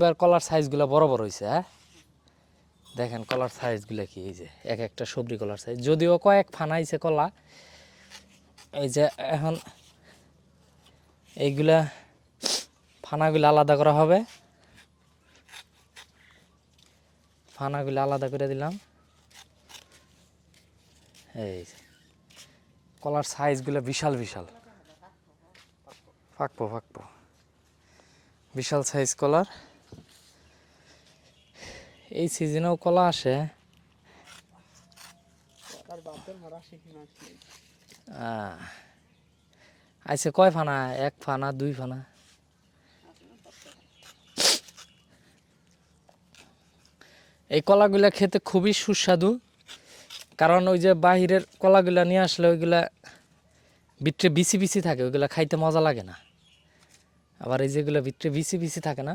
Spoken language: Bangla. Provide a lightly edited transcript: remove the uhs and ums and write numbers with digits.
এবার কলার সাইজগুলো বড় বড় হয়েছে। হ্যাঁ, দেখেন কলার সাইজগুলো কি, এই যে এক একটা সবজি কলার সাইজ, যদিও কয়েক ফানাইছে কলা। এই যে এখন এইগুলা ফানাগুলো আলাদা করা হবে, ফানাগুলো আলাদা করে দিলাম। এই কলার সাইজগুলো বিশাল বিশাল, ফাঁকবো ফাঁকবো, বিশাল সাইজ কলার। এই সিজনেও কলা আসে। আইসে কয় ফানা, এক ফানা দুই ফানা? এই কলাগুলা খেতে খুবই সুস্বাদু, কারণ ওই যে বাহিরের কলাগুলা নিয়ে আসলে ওইগুলা ভিতরে বিচি বিচি থাকে, ওইগুলা খাইতে মজা লাগে না। আবার এই যেগুলো ভিতরে বিচি বিচি থাকে না,